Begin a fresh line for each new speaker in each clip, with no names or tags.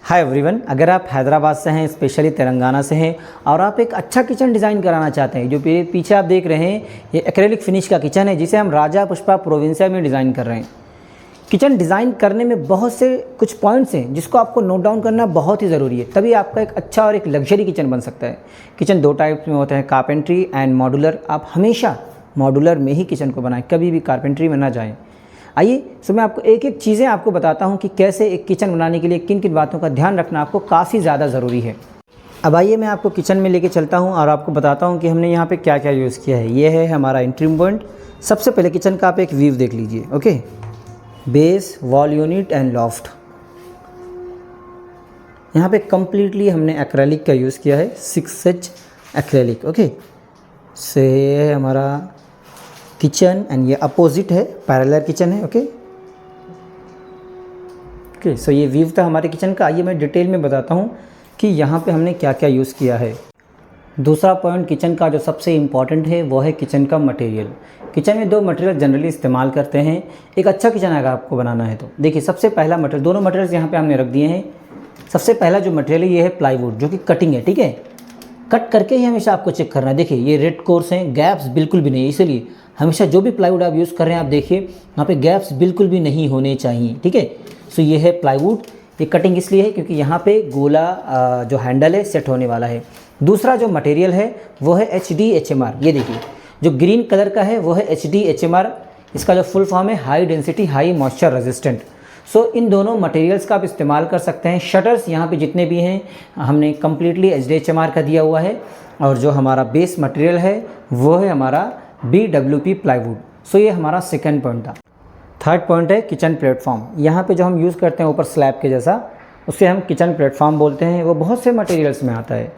Hi everyone, अगर आप हैदराबाद से हैं, स्पेशली तेलंगाना से हैं और आप एक अच्छा किचन डिज़ाइन कराना चाहते हैं, जो पीछे आप देख रहे हैं ये एक्रेलिक फिनिश का किचन है जिसे हम राजा पुष्पा प्रोविंसिया में डिज़ाइन कर रहे हैं। किचन डिज़ाइन करने में बहुत से कुछ पॉइंट्स हैं जिसको आपको नोट डाउन करना बहुत ही ज़रूरी है, तभी आपका एक अच्छा और एक लग्जरी किचन बन सकता है। किचन दो टाइप्स में होते हैं, कारपेंट्री एंड मॉड्यूलर। आप हमेशा मॉड्यूलर में ही किचन को बनाएं, कभी भी कारपेंट्री में ना जाएं। आइए सो मैं आपको एक एक चीज़ें आपको बताता हूं कि कैसे एक किचन बनाने के लिए किन किन बातों का ध्यान रखना आपको काफ़ी ज़्यादा ज़रूरी है। अब आइए मैं आपको किचन में लेके चलता हूं और आपको बताता हूं कि हमने यहाँ पे क्या क्या यूज़ किया है। ये है हमारा एंट्री पॉइंट। सबसे पहले किचन का आप एक व्यू देख लीजिए। Okay, base, wall unit and loft. यहाँ पे कम्प्लीटली हमने एक्रेलिक का यूज़ किया है, 6H एक्रेलिक। ओके, से ये है हमारा किचन एंड ये अपोजिट है, पैरेलल किचन है। ओके ओके, सो ये व्यू था हमारे किचन का। आइए मैं डिटेल में बताता हूँ कि यहाँ पे हमने क्या क्या यूज़ किया है। दूसरा पॉइंट किचन का जो सबसे इम्पॉर्टेंट है वो है किचन का मटेरियल। किचन में दो मटेरियल जनरली इस्तेमाल करते हैं एक अच्छा किचन अगर आपको बनाना है तो। देखिए सबसे पहला मटेरियल, दोनों मटेरियल्स यहाँ पे हमने रख दिए हैं। सबसे पहला जो मटेरियल है ये है प्लाईवुड, जो कि कटिंग है। ठीक है, कट करके ही हमेशा आपको चेक करना है। देखिए ये रेड कोर्स हैं, गैप्स बिल्कुल भी नहीं, इसलिए हमेशा जो भी प्लाईवुड आप यूज़ कर रहे हैं आप देखिए यहाँ पे गैप्स बिल्कुल भी नहीं होने चाहिए। ठीक है, सो ये है प्लाईवुड। ये कटिंग इसलिए है क्योंकि यहाँ पे गोला जो हैंडल है सेट होने वाला है। दूसरा जो मटेरियल है वो है HDHMR। ये देखिए जो ग्रीन कलर का है वो है HDHMR। इसका जो फुल फॉर्म है high density high moisture resistant. So इन दोनों मटेरियल्स का आप इस्तेमाल कर सकते हैं। शटर्स यहाँ पे जितने भी हैं हमने कम्प्लीटली HDHMR का दिया हुआ है। और जो हमारा बेस मटेरियल है वो है हमारा BWP प्लाईवुड। सो ये हमारा सेकंड पॉइंट था। थर्ड पॉइंट है किचन प्लेटफॉर्म। यहाँ पे जो हम यूज़ करते हैं ऊपर स्लैब के जैसा, उसे हम किचन प्लेटफॉर्म बोलते हैं। वो बहुत से मटेरियल्स में आता है,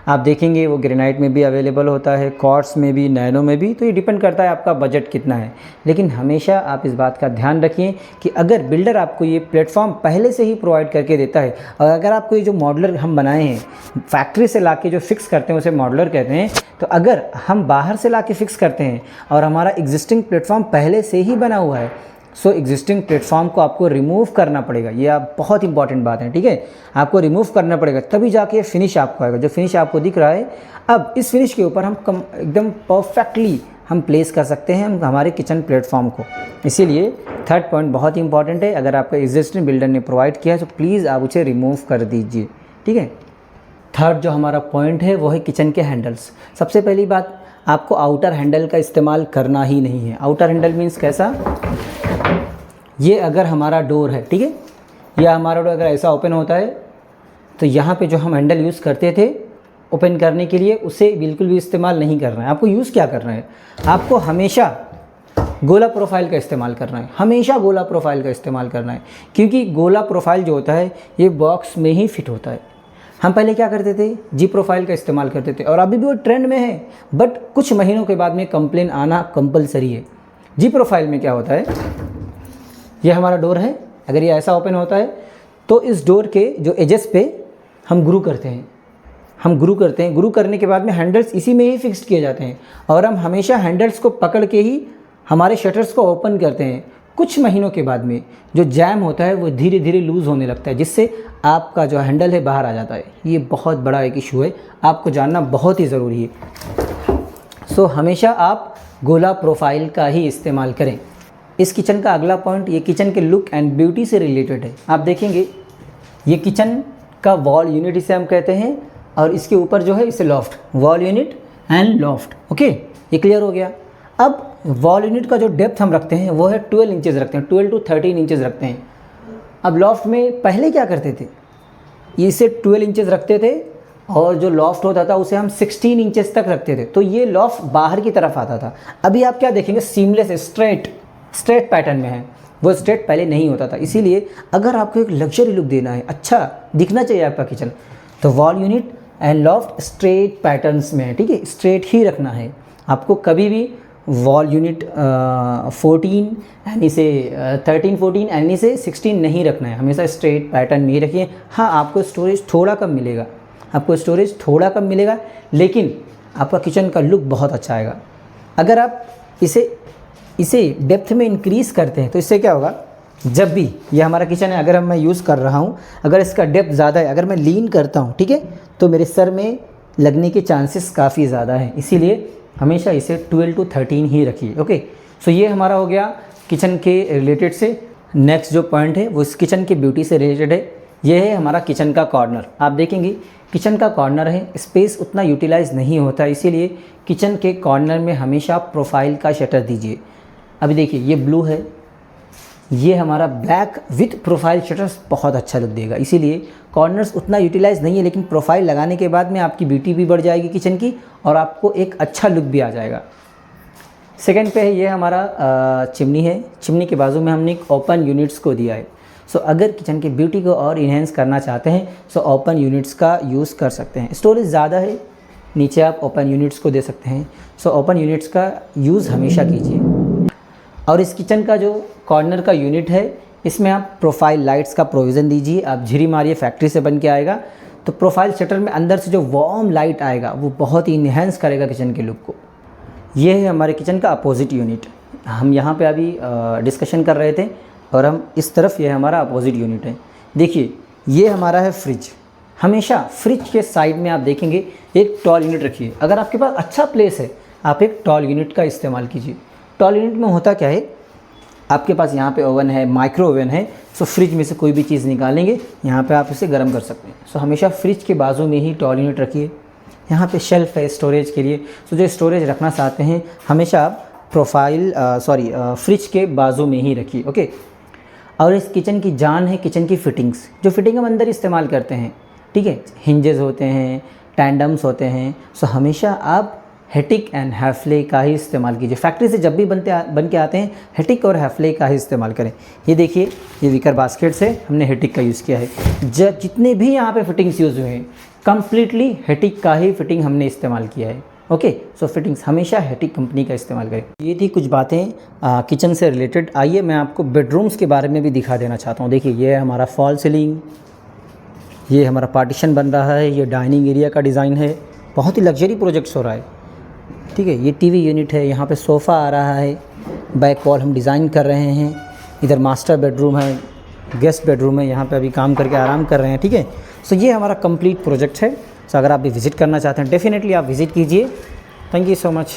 आप देखेंगे वो ग्रेनाइट में भी अवेलेबल होता है, क्वार्ट्स में भी, नैनो में भी। तो ये डिपेंड करता है आपका बजट कितना है। लेकिन हमेशा आप इस बात का ध्यान रखिए कि अगर बिल्डर आपको ये प्लेटफॉर्म पहले से ही प्रोवाइड करके देता है, और अगर आपको ये जो मॉडलर हम बनाए हैं फैक्ट्री से लाके जो फिक्स करते हैं उसे मॉडलर कहते हैं, तो अगर हम बाहर से लाके फिक्स करते हैं और हमारा एग्जिस्टिंग प्लेटफॉर्म पहले से ही बना हुआ है, सो एग्जिस्टिंग प्लेटफॉर्म को आपको रिमूव करना पड़ेगा। ये आप बहुत इंपॉर्टेंट बात है। ठीक है, आपको रिमूव करना पड़ेगा तभी जाके फिनिश आपको आएगा। जो फिनिश आपको दिख रहा है, अब इस फिनिश के ऊपर हम एकदम परफेक्टली हम प्लेस कर सकते हैं हम हमारे किचन प्लेटफॉर्म को। इसीलिए थर्ड पॉइंट बहुत ही इंपॉर्टेंट है। अगर आपका एग्जिस्टिंग बिल्डर ने प्रोवाइड किया है तो प्लीज़ आप उसे रिमूव कर दीजिए। ठीक है, थर्ड जो हमारा पॉइंट है वो है किचन के हैंडल्स। सबसे पहली बात, आपको आउटर हैंडल का इस्तेमाल करना ही नहीं है। आउटर हैंडल मीन्स कैसा, ये अगर हमारा डोर है, ठीक है, या हमारा डोर अगर ऐसा ओपन होता है तो यहाँ पे जो हम हैंडल यूज़ करते थे ओपन करने के लिए, उसे बिल्कुल भी इस्तेमाल नहीं करना है। आपको यूज़ क्या करना है, आपको हमेशा गोला प्रोफाइल का इस्तेमाल करना है। हमेशा गोला प्रोफाइल का इस्तेमाल करना है, क्योंकि गोला प्रोफाइल जो होता है ये बॉक्स में ही फिट होता है। हम पहले क्या करते थे, जी प्रोफाइल का इस्तेमाल करते थे और अभी भी वो ट्रेंड में है, बट कुछ महीनों के बाद में कंप्लेन आना कंपलसरी है। जी प्रोफाइल में क्या होता है, ये हमारा डोर है, अगर ये ऐसा ओपन होता है तो इस डोर के जो एजेस पे हम ग्रू करते हैं। ग्रू करने के बाद में हैंडल्स इसी में ही फिक्स्ड किए जाते हैं और हम हमेशा हैंडल्स को पकड़ के ही हमारे शटर्स को ओपन करते हैं। कुछ महीनों के बाद में जो जैम होता है वो धीरे धीरे लूज़ होने लगता है, जिससे आपका जो हैंडल है बाहर आ जाता है। ये बहुत बड़ा एक इशू है, आपको जानना बहुत ही ज़रूरी है। सो हमेशा आप गोला प्रोफाइल का ही इस्तेमाल करें। इस किचन का अगला पॉइंट, ये किचन के लुक एंड ब्यूटी से रिलेटेड है। आप देखेंगे ये किचन का वॉल यूनिट इसे हम कहते हैं, और इसके ऊपर जो है इसे loft, wall unit and loft. Okay, ये क्लियर हो गया। अब वॉल यूनिट का जो डेप्थ हम रखते हैं वो है 12 इंचेस रखते हैं, 12 to 13 इंचेस रखते हैं। अब लॉफ्ट में पहले क्या करते थे, इसे 12 इंचेस रखते थे और जो लॉफ्ट होता था उसे हम 16 इंचेस तक रखते थे, तो ये लॉफ्ट बाहर की तरफ आता था। अभी आप क्या देखेंगे, सीमलेस स्ट्रेट पैटर्न में है, वो स्ट्रेट पहले नहीं होता था। इसीलिए अगर आपको एक लग्जरी लुक देना है, अच्छा दिखना चाहिए आपका किचन, तो wall unit and loft straight patterns में है। ठीक है, स्ट्रेट ही रखना है आपको। कभी भी वॉल यूनिट 14 यानी से 13 14 यानी से 16 नहीं रखना है, हमेशा स्ट्रेट पैटर्न में ही रखिए। हाँ, आपको स्टोरेज थोड़ा कम मिलेगा, लेकिन आपका किचन का लुक बहुत अच्छा आएगा। अगर आप इसे डेप्थ में इंक्रीज़ करते हैं तो इससे क्या होगा, जब भी ये हमारा किचन है, अगर मैं यूज़ कर रहा हूँ, अगर इसका डेप्थ ज़्यादा है, अगर मैं लीन करता हूँ, ठीक है, तो मेरे सर में लगने के चांसेस काफ़ी ज़्यादा हैं। इसीलिए हमेशा इसे 12 to 13 ही रखिए। ओके, सो ये हमारा हो गया किचन के रिलेटेड से। नेक्स्ट जो पॉइंट है वो इस किचन की ब्यूटी से रिलेटेड है। ये है हमारा किचन का कॉर्नर। आप देखेंगे किचन का कॉर्नर है, स्पेस उतना यूटिलाइज़ नहीं होता, इसीलिए किचन के कॉर्नर में हमेशा प्रोफाइल का शटर दीजिए। अभी देखिए ये ब्लू है, ये हमारा ब्लैक विथ प्रोफाइल शटर्स बहुत अच्छा लुक देगा, इसीलिए कॉर्नर्स उतना यूटिलाइज़ नहीं है, लेकिन प्रोफाइल लगाने के बाद में आपकी ब्यूटी भी बढ़ जाएगी किचन की और आपको एक अच्छा लुक भी आ जाएगा। सेकंड पे है ये हमारा चिमनी है। चिमनी के बाजू में हमने एक ओपन यूनिट्स को दिया है। सो अगर किचन की ब्यूटी को और इन्हेंस करना चाहते हैं सो ओपन यूनिट्स का यूज़ कर सकते हैं। स्टोरेज ज़्यादा है, नीचे आप ओपन यूनिट्स को दे सकते हैं। सो ओपन यूनिट्स का यूज़ हमेशा कीजिए। और इस किचन का जो कॉर्नर का यूनिट है, इसमें आप प्रोफाइल लाइट्स का प्रोविज़न दीजिए। आप झिरी मारिए, फैक्ट्री से बन के आएगा, तो प्रोफाइल शटर में अंदर से जो वार्म लाइट आएगा वो बहुत ही इन्हेंस करेगा किचन के लुक को। ये है हमारे किचन का अपोजिट यूनिट। हम यहाँ पे अभी डिस्कशन कर रहे थे और हम इस तरफ, ये हमारा अपोजिट यूनिट है। देखिए ये हमारा है फ्रिज। हमेशा फ्रिज के साइड में आप देखेंगे एक टॉल यूनिट रखिए। अगर आपके पास अच्छा प्लेस है, आप एक टॉल यूनिट का इस्तेमाल कीजिए। टॉल यूनिट में होता क्या है, आपके पास यहाँ पे ओवन है, माइक्रो ओवन है, सो फ्रिज में से कोई भी चीज़ निकालेंगे, यहाँ पे आप इसे गर्म कर सकते हैं। सो हमेशा फ्रिज के बाजू में ही टॉल यूनिट रखिए। यहाँ पे शेल्फ है स्टोरेज के लिए, सो जो स्टोरेज रखना चाहते हैं हमेशा आप फ्रिज के बाजू में ही रखिए। ओके, और इस किचन की जान है किचन की फिटिंग्स। जो फिटिंग हम अंदर इस्तेमाल करते हैं, ठीक है, हिंजेस होते हैं, टैंडम्स होते हैं, सो हमेशा आप हेटिक एंड हैफले का ही इस्तेमाल कीजिए। फैक्ट्री से जब भी बन के आते हैं हेटिक और हैफले का ही इस्तेमाल करें। ये देखिए ये विकर बास्केट से हमने हेटिक का यूज़ किया है। जितने भी यहाँ पे फिटिंग्स यूज़ हुए हैं कम्प्लीटली हेटिक का ही फिटिंग हमने इस्तेमाल किया है। ओके, सो फिटिंग्स हमेशा हेटिक कंपनी का इस्तेमाल करें। ये थी कुछ बातें किचन से रिलेटेड। आइए मैं आपको बेडरूम्स के बारे में भी दिखा देना चाहता हूँ। देखिए ये है हमारा फॉल सीलिंग, ये हमारा पार्टीशन बन रहा है, ये डाइनिंग एरिया का डिज़ाइन है, बहुत ही लग्जरी प्रोजेक्ट्स हो रहा है, ठीक है। ये टीवी यूनिट है, यहाँ पे सोफ़ा आ रहा है, बैक वॉल हम डिज़ाइन कर रहे हैं, इधर मास्टर बेडरूम है, गेस्ट बेडरूम है, यहाँ पे अभी काम करके आराम कर रहे हैं, ठीक है। सो ये हमारा कंप्लीट प्रोजेक्ट है। सो अगर आप भी विज़िट करना चाहते हैं डेफिनेटली आप विज़िट कीजिए। Thank you so much.